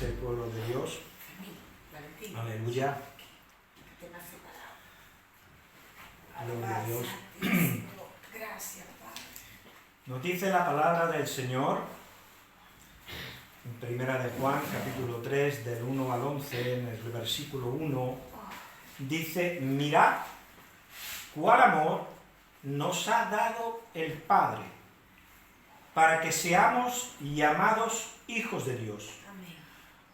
es el pueblo de Dios. Aleluya. Gloria a Dios. Nos dice la palabra del Señor en Primera de Juan, capítulo 3, del 1 al 11, en el versículo 1, dice: mirad cuál amor nos ha dado el Padre, para que seamos llamados hijos de Dios. Amén.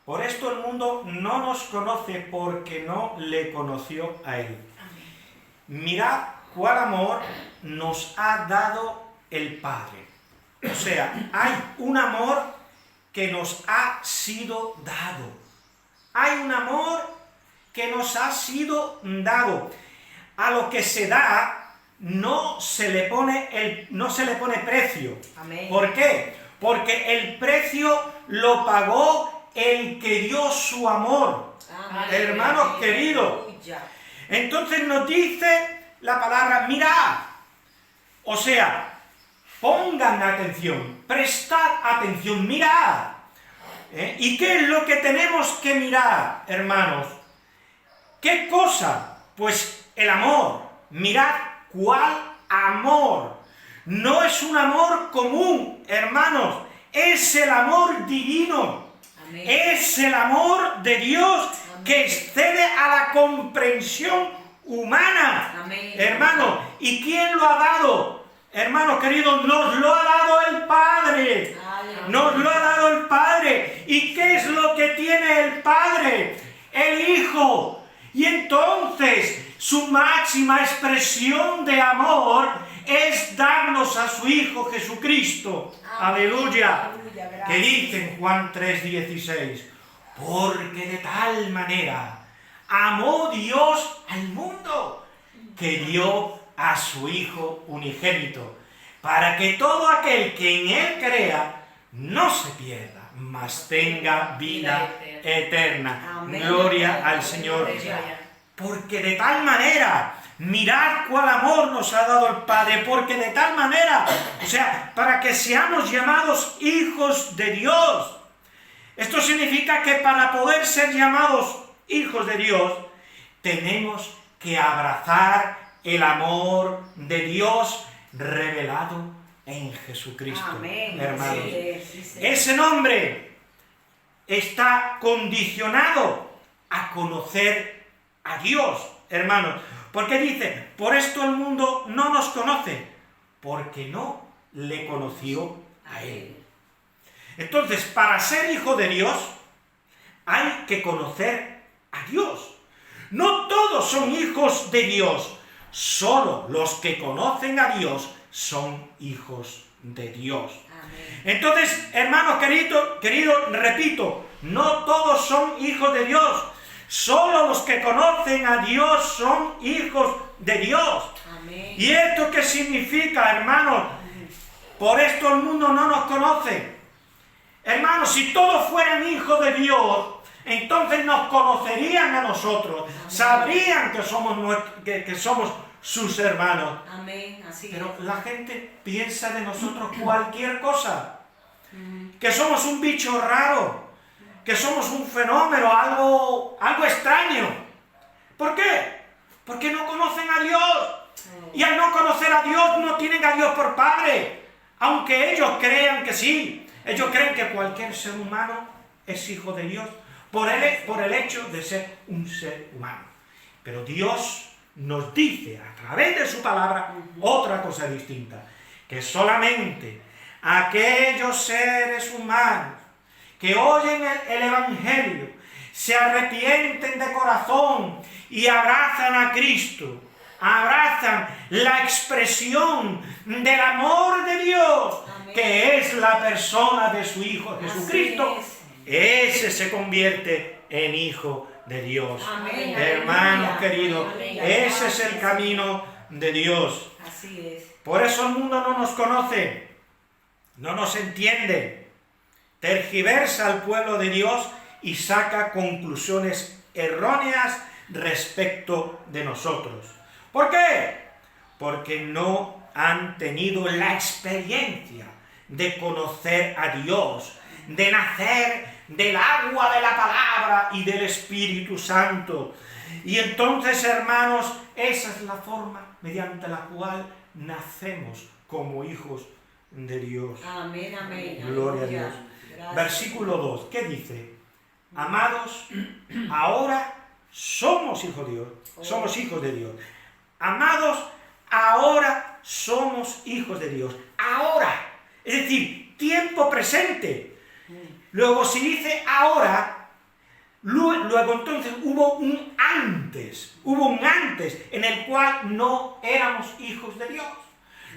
Por esto el mundo no nos conoce, porque no le conoció a Él. Amén. Mirad cuál amor nos ha dado el Padre. O sea, hay un amor que nos ha sido dado. Hay un amor que nos ha sido dado. A lo que se da no se le pone precio. Amén. ¿Por qué? Porque el precio lo pagó el que dio su amor. Amén. Hermanos queridos. Aleluya. Entonces nos dice la palabra mirad. O sea, pongan atención, prestad atención, mirad. ¿Y qué es lo que tenemos que mirar, hermanos? ¿Qué cosa? Pues el amor. Mirad cuál amor. No es un amor común, hermanos. Es el amor divino. Amén. Es el amor de Dios. Amén. Que excede a la comprensión humana. Amén. Hermano, ¿y quién lo ha dado? Hermano querido, nos lo ha dado el Padre. Aleluya. Nos lo ha dado el Padre. ¿Y qué es lo que tiene el Padre? El Hijo. Y entonces su máxima expresión de amor es darnos a su Hijo Jesucristo. Amén. Aleluya. Aleluya, gracias. Que dice en Juan 3:16: porque de tal manera amó Dios al mundo, que dio a su Hijo unigénito, para que todo aquel que en Él crea no se pierda, mas tenga vida eterna. Amén. Gloria al Señor. Aleluya. Porque de tal manera, mirad cuál amor nos ha dado el Padre, porque de tal manera, o sea, para que seamos llamados hijos de Dios. Esto significa que para poder ser llamados hijos de Dios, tenemos que abrazar el amor de Dios revelado en Jesucristo. Amén. Hermanos. Sí, sí. Ese nombre está condicionado a conocer a Dios, hermanos. Porque dice: por esto el mundo no nos conoce, porque no le conoció a Él. Entonces, para ser hijo de Dios, hay que conocer a Dios. No todos son hijos de Dios, solo los que conocen a Dios son hijos de Dios. Amén. Entonces, hermanos querido, repito, no todos son hijos de Dios, solo los que conocen a Dios son hijos de Dios. Amén. ¿Y esto qué significa, hermanos? Por esto el mundo no nos conoce. Hermanos, si todos fueran hijos de Dios, entonces nos conocerían a nosotros, Amén. sabrían que somos sus hermanos. Amén. Así Pero es. la gente piensa de nosotros cualquier cosa, que somos un bicho raro, que somos un fenómeno, algo extraño. ¿Por qué? Porque no conocen a Dios. Y al no conocer a Dios, no tienen a Dios por Padre, aunque ellos crean que sí. Ellos creen que cualquier ser humano es hijo de Dios por el hecho de ser un ser humano. Pero Dios nos dice a través de su palabra otra cosa distinta, que solamente aquellos seres humanos que oyen el Evangelio, se arrepienten de corazón y abrazan a Cristo, abrazan la expresión del amor de Dios, Amén. que es la persona de su Hijo Jesucristo, Así ese se convierte en hijo de Dios. Amén. Hermanos Aleluya. queridos, Aleluya. ese es el camino de Dios. Así es. Por eso el mundo no nos conoce, no nos entiende, tergiversa al pueblo de Dios y saca conclusiones erróneas respecto de nosotros. ¿Por qué? Porque no han tenido la experiencia de conocer a Dios, de nacer del agua de la palabra y del Espíritu Santo. Y entonces, hermanos, esa es la forma mediante la cual nacemos como hijos de Dios. Amén, amén. Gloria a Aleluya. Dios. Gracias. Versículo 2, ¿qué dice? Amados, ahora somos hijos de Dios. Somos hijos de Dios. Amados, ahora somos hijos de Dios. Ahora. Es decir, tiempo presente. Luego, si dice ahora, luego entonces hubo un antes en el cual no éramos hijos de Dios.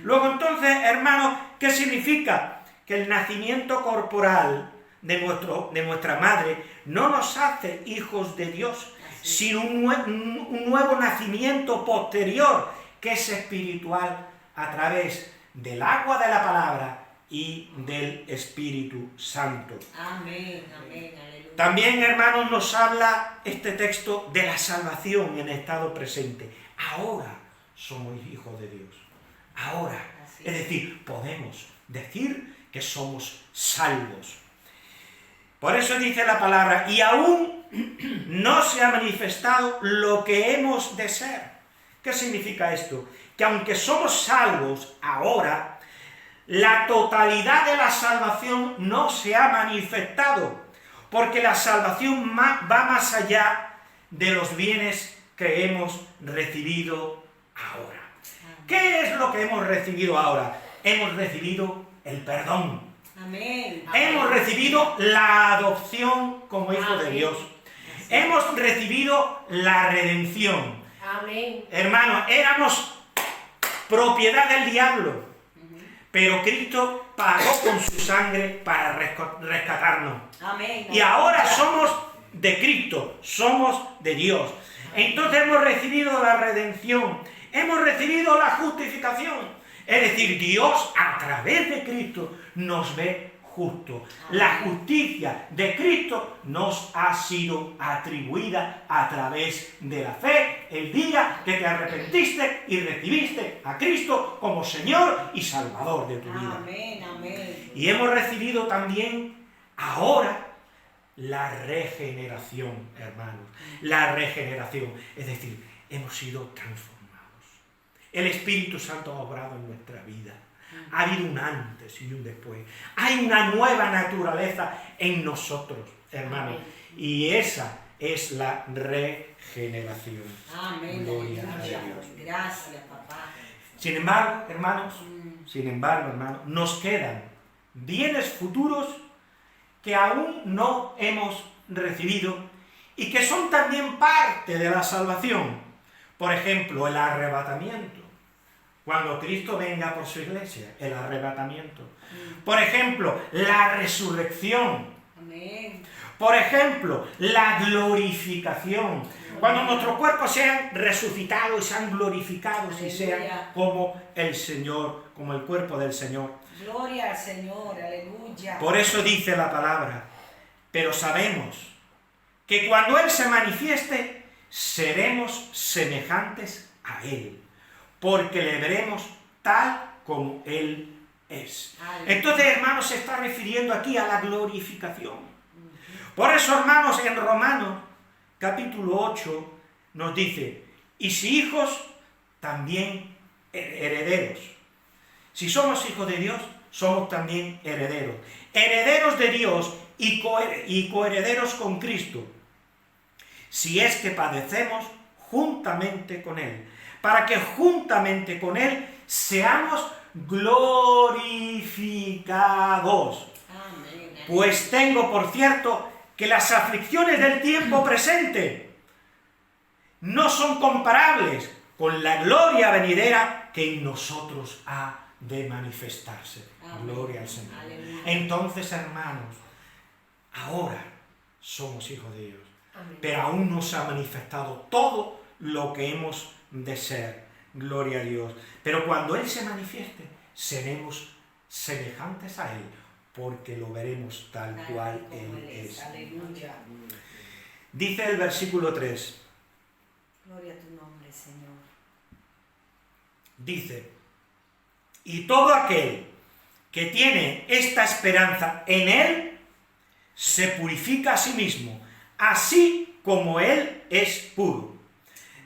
Luego entonces, hermanos, ¿qué significa? Que el nacimiento corporal de nuestra madre no nos hace hijos de Dios, sino un nuevo nacimiento posterior, que es espiritual, a través del agua de la palabra y del Espíritu Santo. Amén, amén, aleluya. También, hermanos, nos habla este texto de la salvación en estado presente. Ahora somos hijos de Dios. Ahora. Así Es decir, podemos decir que somos salvos. Por eso dice la palabra, y aún no se ha manifestado lo que hemos de ser. ¿Qué significa esto? Que aunque somos salvos ahora, la totalidad de la salvación no se ha manifestado, porque la salvación va más allá de los bienes que hemos recibido ahora. ¿Qué es lo que hemos recibido ahora? Hemos recibido el perdón. Amén. Hemos recibido la adopción como hijos de Amén. Dios. Hemos recibido la redención. Amén. Hermanos, éramos propiedad del diablo, pero Cristo pagó con su sangre para rescatarnos. Amén. Y ahora somos de Cristo, somos de Dios. Entonces hemos recibido la redención, hemos recibido la justificación. Es decir, Dios a través de Cristo nos ve justo. La justicia de Cristo nos ha sido atribuida a través de la fe el día que te arrepentiste y recibiste a Cristo como Señor y Salvador de tu vida. Amén, amén. Y hemos recibido también ahora la regeneración, hermanos. La regeneración. Es decir, hemos sido transformados. El Espíritu Santo ha obrado en nuestra vida. Ha habido un antes y un después. Hay una nueva naturaleza en nosotros, hermanos. Y esa es la regeneración. Amén. Gloria a Aleluya. Dios. Gracias, papá. Sin embargo, hermanos, nos quedan bienes futuros que aún no hemos recibido y que son también parte de la salvación. Por ejemplo, el arrebatamiento. Cuando Cristo venga por su iglesia, el arrebatamiento. Por ejemplo, la resurrección. Amén. Por ejemplo, la glorificación. Cuando nuestros cuerpos sean resucitados y sean glorificados y sean como el Señor, como el cuerpo del Señor. Gloria al Señor, aleluya. Por eso dice la palabra, pero sabemos que cuando Él se manifieste, seremos semejantes a Él, porque le veremos tal como Él es. Aleluya. Entonces, hermanos, se está refiriendo aquí a la glorificación. Por eso, hermanos, en Romanos, capítulo 8, nos dice, y si hijos, también herederos. Si somos hijos de Dios, somos también herederos. Herederos de Dios y coherederos con Cristo, si es que padecemos juntamente con Él, para que juntamente con Él seamos glorificados. Amén. Pues tengo por cierto que las aflicciones del tiempo presente no son comparables con la gloria venidera que en nosotros ha de manifestarse. Amén. Gloria al Señor. Aleluya. Entonces, hermanos, ahora somos hijos de Dios, Amén. pero aún no se ha manifestado todo lo que hemos de ser. Gloria a Dios. Pero cuando Él se manifieste, seremos semejantes a Él, porque lo veremos tal cual como Él es. Aleluya. Dice el versículo 3, Gloria a tu nombre, Señor. dice, y todo aquel que tiene esta esperanza en Él, se purifica a sí mismo, así como Él es puro.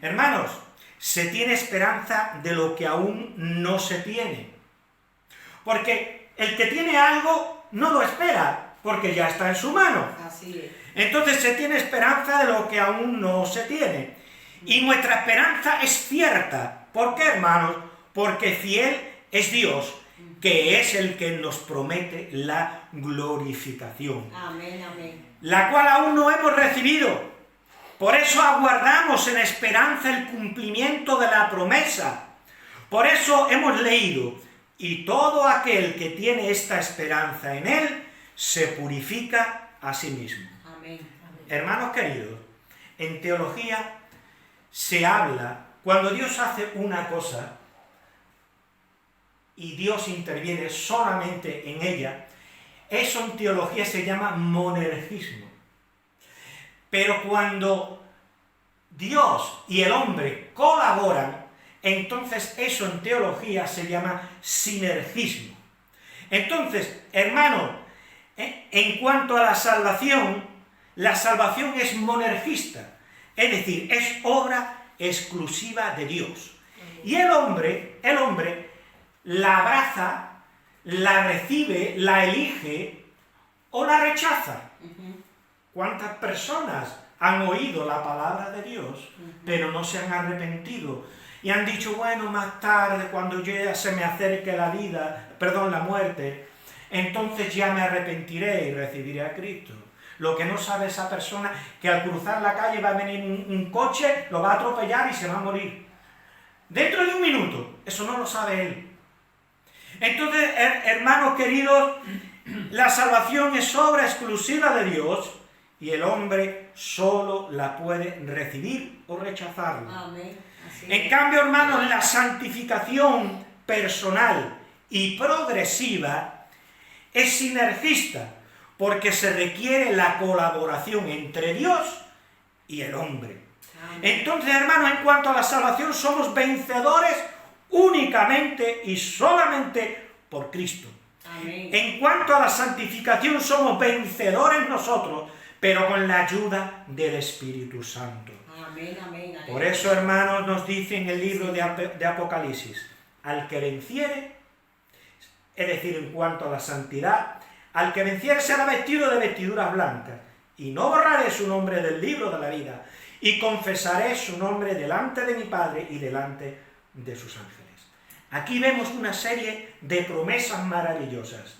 Hermanos, se tiene esperanza de lo que aún no se tiene. Porque el que tiene algo no lo espera, porque ya está en su mano. Así es. Entonces se tiene esperanza de lo que aún no se tiene. Y nuestra esperanza es cierta. ¿Por qué, hermanos? Porque fiel es Dios, que es el que nos promete la glorificación. Amén, amén. La cual aún no hemos recibido. Por eso aguardamos en esperanza el cumplimiento de la promesa. Por eso hemos leído, y todo aquel que tiene esta esperanza en Él, se purifica a sí mismo. Amén. Hermanos queridos, en teología se habla, cuando Dios hace una cosa y Dios interviene solamente en ella, eso en teología se llama monergismo. Pero cuando Dios y el hombre colaboran, entonces eso en teología se llama sinergismo. Entonces, hermano, en cuanto a la salvación es monergista, es decir, es obra exclusiva de Dios. Y el hombre la abraza, la recibe, la elige o la rechaza. ¿Cuántas personas han oído la palabra de Dios, pero no se han arrepentido? Y han dicho, bueno, más tarde, cuando ya se me acerque la muerte, entonces ya me arrepentiré y recibiré a Cristo. Lo que no sabe esa persona, que al cruzar la calle va a venir un coche, lo va a atropellar y se va a morir. Dentro de un minuto, eso no lo sabe él. Entonces, hermanos queridos, la salvación es obra exclusiva de Dios y el hombre solo la puede recibir o rechazarla. Amén. Así En cambio, hermanos, la santificación personal y progresiva es sinergista, porque se requiere la colaboración entre Dios y el hombre. Amén. Entonces, hermanos, en cuanto a la salvación, somos vencedores únicamente y solamente por Cristo. Amén. En cuanto a la santificación, somos vencedores nosotros, pero con la ayuda del Espíritu Santo. Amén, amén, amén. Por eso, hermanos, nos dice en el libro de Apocalipsis, al que venciere, es decir, en cuanto a la santidad, al que venciere será vestido de vestiduras blancas, y no borraré su nombre del libro de la vida, y confesaré su nombre delante de mi Padre y delante de sus ángeles. Aquí vemos una serie de promesas maravillosas.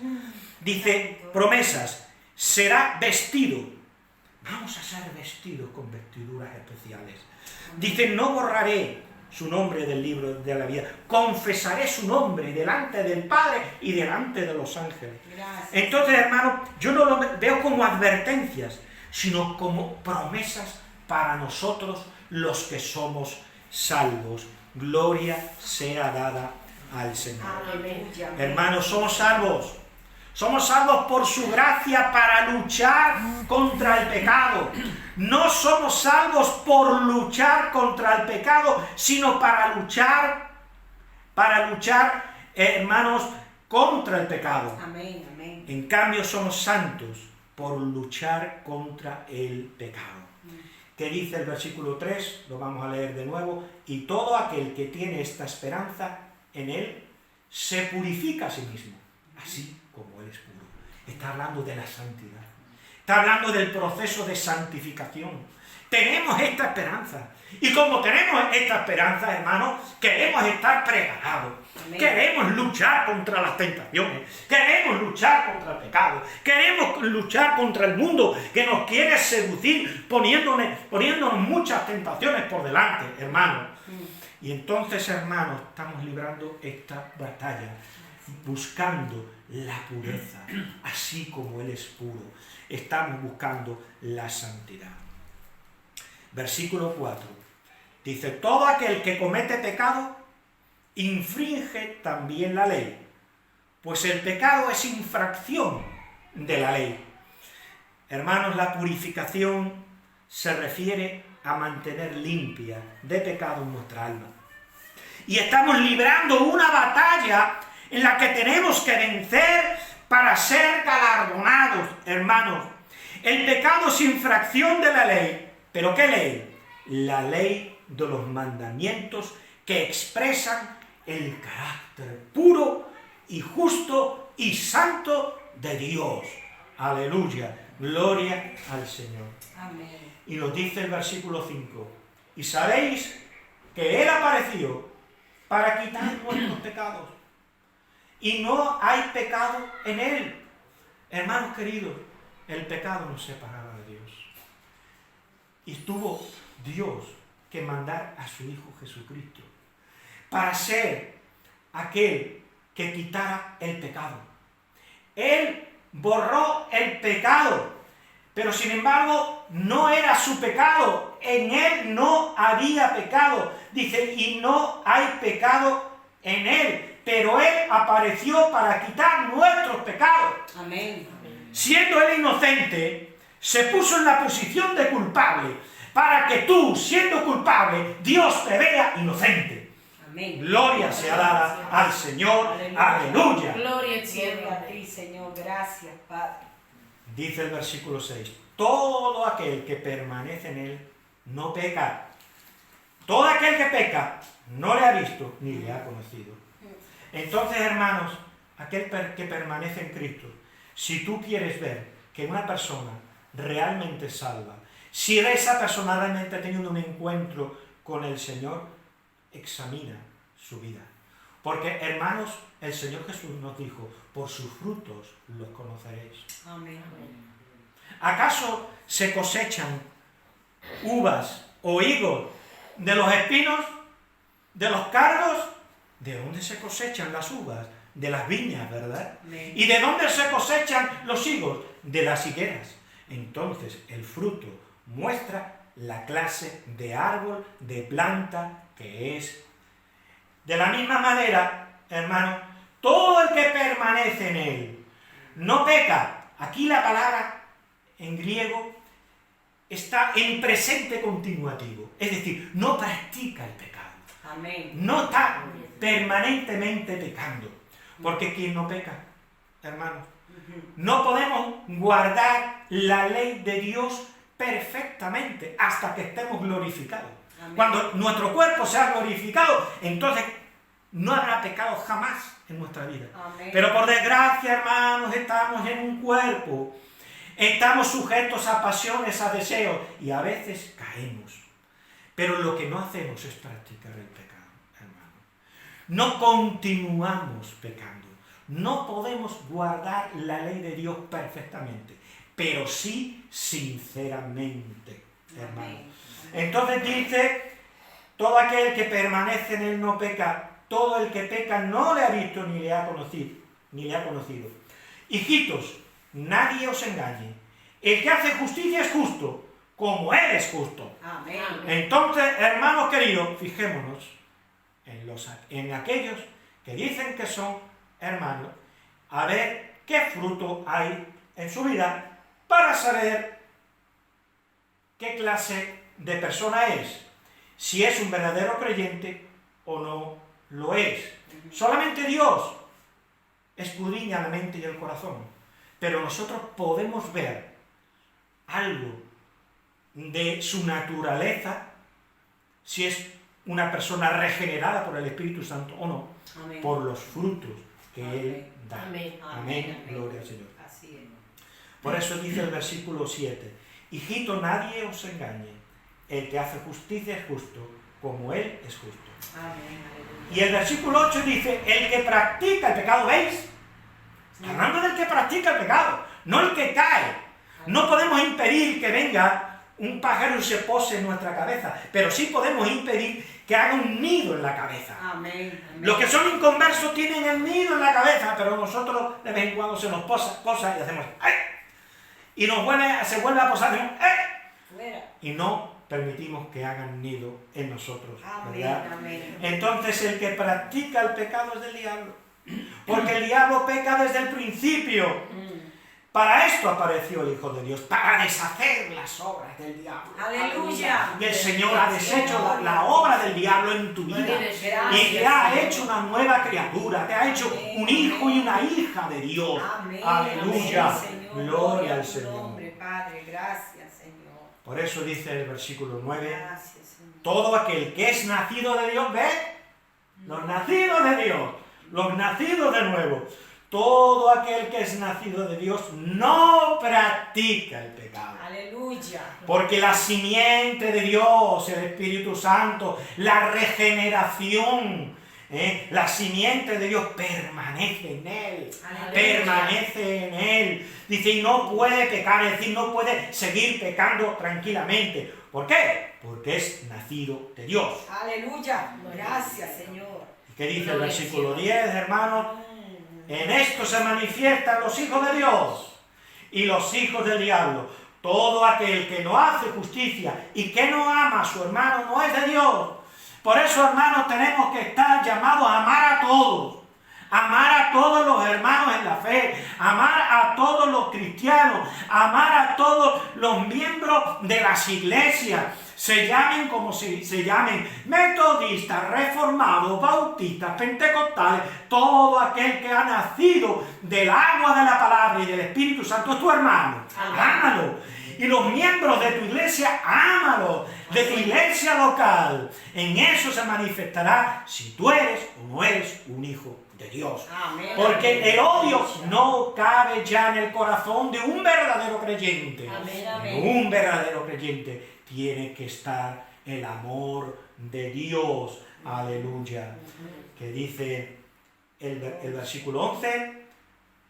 Dice, promesas, será vestido. Vamos a ser vestidos con vestiduras especiales. Dice, no borraré su nombre del libro de la vida. Confesaré su nombre delante del Padre y delante de los ángeles. Gracias. Entonces, hermano, yo no lo veo como advertencias, sino como promesas para nosotros los que somos salvos. Gloria sea dada al Señor. Aleluya. Hermanos, somos salvos. Somos salvos por su gracia para luchar contra el pecado. No somos salvos por luchar contra el pecado, sino para luchar, hermanos, contra el pecado. Amén, amén. En cambio, somos santos por luchar contra el pecado. ¿Qué dice el versículo 3? Lo vamos a leer de nuevo. Y todo aquel que tiene esta esperanza en Él se purifica a sí mismo, así como Él es puro. Está hablando de la santidad. Está hablando del proceso de santificación. Tenemos esta esperanza. Y como tenemos esta esperanza, hermanos, queremos estar preparados. Amén. Queremos luchar contra las tentaciones. Queremos luchar contra el pecado. Queremos luchar contra el mundo que nos quiere seducir, poniéndonos muchas tentaciones por delante, hermanos. Y entonces, hermanos, estamos librando esta batalla, buscando la pureza, así como Él es puro. Estamos buscando la santidad. Versículo 4. Dice, todo aquel que comete pecado, infringe también la ley, pues el pecado es infracción de la ley. Hermanos, la purificación se refiere a mantener limpia de pecado nuestra alma. Y estamos librando una batalla en la que tenemos que vencer para ser galardonados, hermanos. El pecado es infracción de la ley. ¿Pero qué ley? La ley de los mandamientos que expresan el carácter puro y justo y santo de Dios. Aleluya. Gloria al Señor. Amén. Y nos dice el versículo 5. Y sabéis que Él apareció para quitar nuestros pecados. Y no hay pecado en Él. Hermanos queridos, el pecado nos separaba de Dios. Y tuvo Dios que mandar a su Hijo Jesucristo para ser aquel que quitara el pecado. Él borró el pecado, pero sin embargo no era su pecado. En Él no había pecado. Dice, y no hay pecado en Él, pero Él apareció para quitar nuestros pecados. Amén. Siendo Él inocente, se puso en la posición de culpable, para que tú, siendo culpable, Dios te vea inocente. Amén. Gloria sea dada al Señor. Aleluya. Gloria al cielo. Gloria a ti, Señor. Gracias, Padre. Dice el versículo 6. Todo aquel que permanece en Él no peca. Todo aquel que peca no le ha visto ni le ha conocido. Entonces, hermanos, aquel que permanece en Cristo, si tú quieres ver que una persona realmente salva, si esa persona realmente ha tenido un encuentro con el Señor, examina su vida. Porque, hermanos, el Señor Jesús nos dijo, por sus frutos los conoceréis. Amén. ¿Acaso se cosechan uvas o higos de los espinos, de los cardos? ¿De dónde se cosechan las uvas? De las viñas, ¿verdad? Amén. ¿Y de dónde se cosechan los higos? De las higueras. Entonces, el fruto muestra la clase de árbol, de planta que es. De la misma manera, hermano, todo el que permanece en Él no peca. Aquí la palabra en griego está en presente continuativo, es decir, no practica el pecado. Amén. No está permanentemente pecando. Porque quien no peca, hermano, no podemos guardar la ley de Dios perfectamente hasta que estemos glorificados. Amén. Cuando nuestro cuerpo sea glorificado, entonces no habrá pecado jamás en nuestra vida. Amén. Pero por desgracia, hermanos, estamos en un cuerpo, estamos sujetos a pasiones, a deseos, y a veces caemos. Pero lo que no hacemos es practicar el pecado, hermano. No continuamos pecando. No podemos guardar la ley de Dios perfectamente, pero sí sinceramente, hermano. Amén. Entonces dice, todo aquel que permanece en Él no peca, todo el que peca no le ha visto ni le ha conocido. Hijitos, nadie os engañe. El que hace justicia es justo, como Él es justo. Amén. Entonces, hermanos queridos, fijémonos en aquellos que dicen que son hermanos, a ver qué fruto hay en su vida para saber qué clase de persona es, si es un verdadero creyente o no lo es. Solamente Dios escudriña la mente y el corazón, pero nosotros podemos ver algo de su naturaleza, si es una persona regenerada por el Espíritu Santo o no, Amén. por los frutos que Amén. Él da. Amén. Amén. Gloria al Señor. Así es. Por eso dice el versículo 7, hijito, nadie os engañe, el que hace justicia es justo, como Él es justo. Amén. Y el versículo 8 dice, el que practica el pecado, ¿veis? Está hablando del que practica el pecado, no el que cae. No podemos impedir que venga un pájaro y se pose en nuestra cabeza, pero sí podemos impedir que haga un nido en la cabeza. Amén. Amén. Los que son inconversos tienen el nido en la cabeza, pero nosotros de vez en cuando se nos posa y hacemos ¡ay! Y se vuelve a posar y hacemos, ¡ay! Fuera. Y no permitimos que hagan nido en nosotros, Amén. ¿verdad? Amén. Entonces el que practica el pecado es del diablo, porque el diablo peca desde el principio. Para esto apareció el Hijo de Dios, para deshacer las obras del diablo. Aleluya. Y el Señor ha deshecho la obra del diablo en tu vida. Y te ha hecho una nueva criatura, te ha hecho un hijo y una hija de Dios. Amén. Aleluya. Amén, Señor. Gloria al tu Señor. nombre, Padre, gracias, Señor. Por eso dice el versículo 9, Gracias, Señor. todo aquel que es nacido de Dios, ¿ves? Los nacidos de Dios, los nacidos de nuevo. Todo aquel que es nacido de Dios no practica el pecado. Aleluya. Porque la simiente de Dios, el Espíritu Santo, la regeneración, la simiente de Dios permanece en él. Aleluya. Permanece en él. Dice, y no puede pecar, es decir, no puede seguir pecando tranquilamente. ¿Por qué? Porque es nacido de Dios. Aleluya. Gracias, Señor. ¿Qué dice el versículo 10, hermanos? En esto se manifiestan los hijos de Dios y los hijos del diablo. Todo aquel que no hace justicia y que no ama a su hermano no es de Dios. Por eso, hermanos, tenemos que estar llamados a amar a todos. Amar a todos los hermanos en la fe, amar a todos los cristianos, amar a todos los miembros de las iglesias, se llamen como se llamen, metodistas, reformados, bautistas, pentecostales, todo aquel que ha nacido del agua de la palabra y del Espíritu Santo es tu hermano. Ámalo. Y los miembros de tu iglesia, ámalo, de tu iglesia local. En eso se manifestará si tú eres o no eres un hijo de Dios. Amén. Porque el odio no cabe ya en el corazón de un verdadero creyente. Amén, En amén. un verdadero creyente tiene que estar el amor de Dios. Aleluya. Que dice el versículo 11,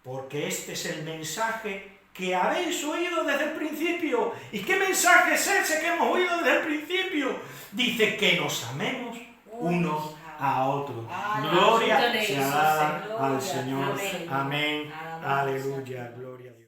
porque este es el mensaje que habéis oído desde el principio. ¿Y qué mensaje es ese que hemos oído desde el principio? Dice que nos amemos unos a otros. Gloria sea al Señor. Amén. Aleluya. Gloria a Dios.